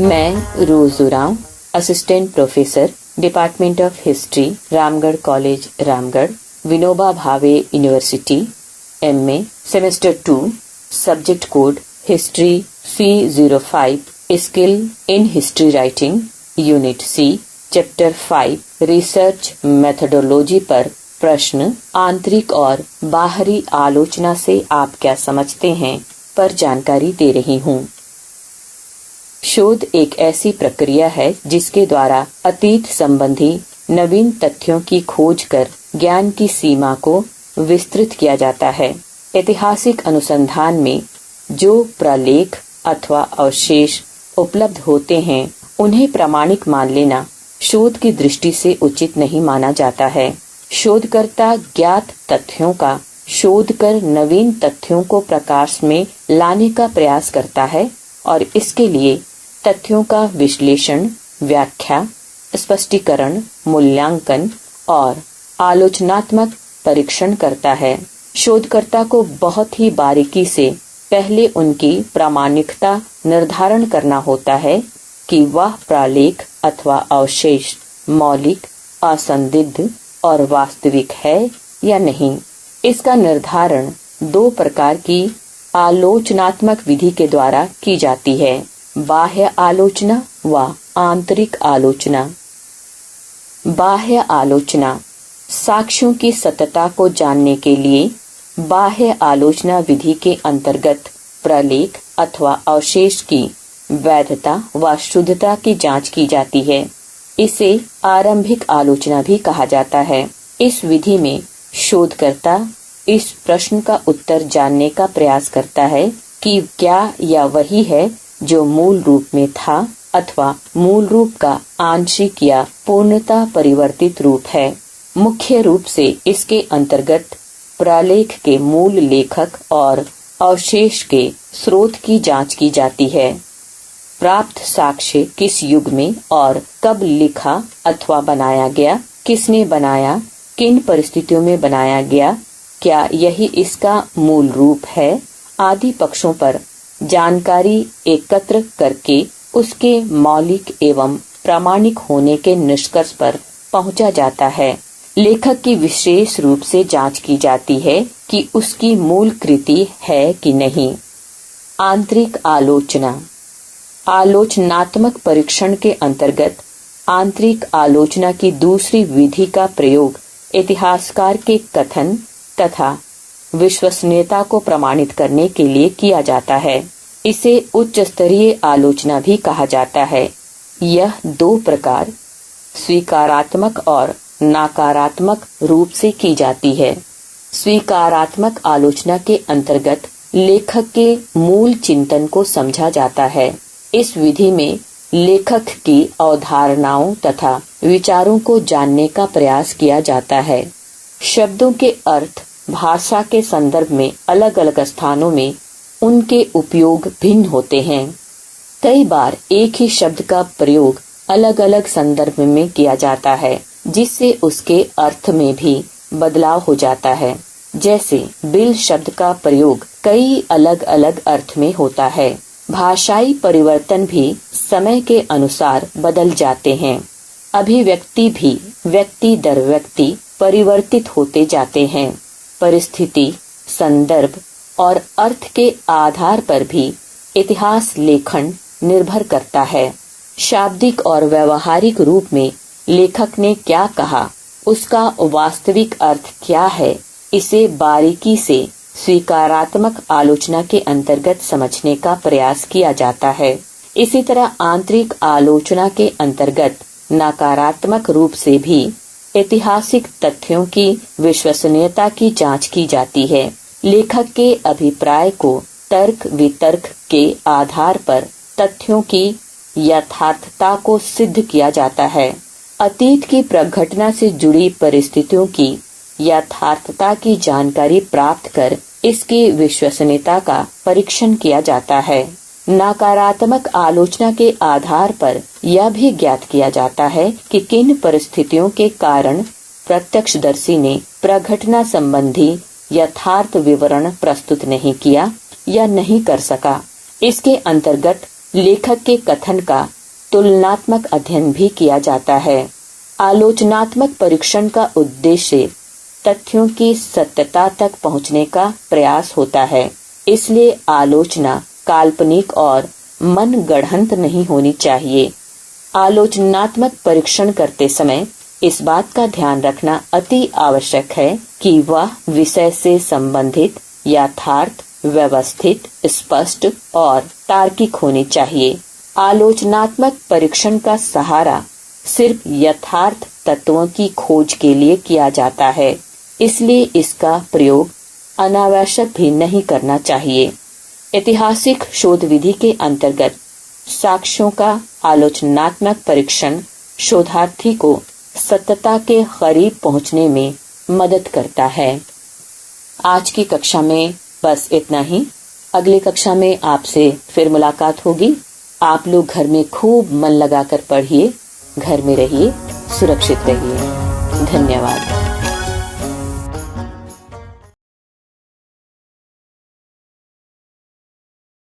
मैं Rose Oraon, assistant professor, department of history, Ramgarh college, Ramgarh, Vinoba Bhave university, MA, semester 2, subject code history C05, skill in history writing, unit C, chapter 5, research methodology पर प्रश्न आंतरिक और बाहरी आलोचना से आप क्या समझते हैं पर जानकारी दे रही हूँ। शोध एक ऐसी प्रक्रिया है जिसके द्वारा अतीत संबंधी नवीन तथ्यों की खोज कर ज्ञान की सीमा को विस्तृत किया जाता है। ऐतिहासिक अनुसंधान में जो प्रलेख अथवा अवशेष उपलब्ध होते हैं उन्हें प्रामाणिक मान लेना शोध की दृष्टि से उचित नहीं माना जाता है। शोधकर्ता ज्ञात तथ्यों का शोध कर नवीन तथ्यों को प्रकाश में लाने का प्रयास करता है और इसके लिए तथ्यों का विश्लेषण, व्याख्या, स्पष्टीकरण, मूल्यांकन और आलोचनात्मक परीक्षण करता है। शोधकर्ता को बहुत ही बारीकी से पहले उनकी प्रामाणिकता निर्धारण करना होता है कि वह प्रलेख अथवा अवशेष मौलिक, असंदिग्ध और वास्तविक है या नहीं। इसका निर्धारण दो प्रकार की आलोचनात्मक विधि के द्वारा की जाती है, बाह्य आलोचना व आंतरिक आलोचना। बाह्य आलोचना साक्ष्यों की सत्यता को जानने के लिए बाह्य आलोचना विधि के अंतर्गत प्रलेख अथवा अवशेष की वैधता व शुद्धता की जांच की जाती है। इसे आरंभिक आलोचना भी कहा जाता है। इस विधि में शोधकर्ता इस प्रश्न का उत्तर जानने का प्रयास करता है कि क्या यह वही है जो मूल रूप में था अथवा मूल रूप का आंशिक या पूर्णतः परिवर्तित रूप है। मुख्य रूप से इसके अंतर्गत प्रलेख के मूल लेखक और अवशेष के स्रोत की जांच की जाती है। प्राप्त साक्ष्य किस युग में और कब लिखा अथवा बनाया गया, किसने बनाया, किन परिस्थितियों में बनाया गया, क्या यही इसका मूल रूप है आदि पक्षों पर जानकारी एकत्र करके उसके मौलिक एवं प्रामाणिक होने के निष्कर्ष पर पहुंचा जाता है। लेखक की विशेष रूप से जांच की जाती है कि उसकी मूल कृति है कि नहीं। आंतरिक आलोचना आलोचनात्मक परीक्षण के अंतर्गत आंतरिक आलोचना की दूसरी विधि का प्रयोग इतिहासकार के कथन तथा विश्वसनीयता को प्रमाणित करने के लिए किया जाता है। इसे उच्च स्तरीय आलोचना भी कहा जाता है। यह दो प्रकार स्वीकारात्मक और नकारात्मक रूप से की जाती है। स्वीकारात्मक आलोचना के अंतर्गत लेखक के मूल चिंतन को समझा जाता है। इस विधि में लेखक की अवधारणाओं तथा विचारों को जानने का प्रयास किया जाता है। शब्दों के अर्थ भाषा के संदर्भ में अलग अलग स्थानों में उनके उपयोग भिन्न होते हैं। कई बार एक ही शब्द का प्रयोग अलग अलग संदर्भ में किया जाता है, जिससे उसके अर्थ में भी बदलाव हो जाता है। जैसे बिल शब्द का प्रयोग कई अलग अलग अर्थ में होता है। भाषाई परिवर्तन भी समय के अनुसार बदल जाते हैं। अभिव्यक्ति भी व्यक्ति दर व्यक्ति परिवर्तित होते जाते हैं। परिस्थिति, संदर्भ और अर्थ के आधार पर भी इतिहास लेखन निर्भर करता है। शाब्दिक और व्यवहारिक रूप में लेखक ने क्या कहा, उसका वास्तविक अर्थ क्या है, इसे बारीकी से स्वीकारात्मक आलोचना के अंतर्गत समझने का प्रयास किया जाता है। इसी तरह आंतरिक आलोचना के अंतर्गत नकारात्मक रूप से भी ऐतिहासिक तथ्यों की विश्वसनीयता की जांच की जाती है। लेखक के अभिप्राय को तर्क वितर्क के आधार पर तथ्यों की यथार्थता को सिद्ध किया जाता है। अतीत की प्रघटना से जुड़ी परिस्थितियों की यथार्थता की जानकारी प्राप्त कर इसकी विश्वसनीयता का परीक्षण किया जाता है। नकारात्मक आलोचना के आधार पर यह भी ज्ञात किया जाता है कि किन परिस्थितियों के कारण प्रत्यक्षदर्शी ने प्रघटना संबंधी यथार्थ विवरण प्रस्तुत नहीं किया या नहीं कर सका। इसके अंतर्गत लेखक के कथन का तुलनात्मक अध्ययन भी किया जाता है। आलोचनात्मक परीक्षण का उद्देश्य तथ्यों की सत्यता तक पहुंचने का प्रयास होता है। इसलिए आलोचना काल्पनिक और मनगढ़ंत नहीं होनी चाहिए। आलोचनात्मक परीक्षण करते समय इस बात का ध्यान रखना अति आवश्यक है कि वह विषय से संबंधित, यथार्थ, व्यवस्थित, स्पष्ट और तार्किक होनी चाहिए। आलोचनात्मक परीक्षण का सहारा सिर्फ यथार्थ तत्वों की खोज के लिए किया जाता है, इसलिए इसका प्रयोग अनावश्यक भी नहीं करना चाहिए। ऐतिहासिक शोध विधि के अंतर्गत साक्ष्यों का आलोचनात्मक परीक्षण शोधार्थी को सत्यता के करीब पहुंचने में मदद करता है। आज की कक्षा में बस इतना ही। अगली कक्षा में आपसे फिर मुलाकात होगी। आप लोग घर में खूब मन लगाकर पढ़िए, घर में रहिए, सुरक्षित रहिए। धन्यवाद।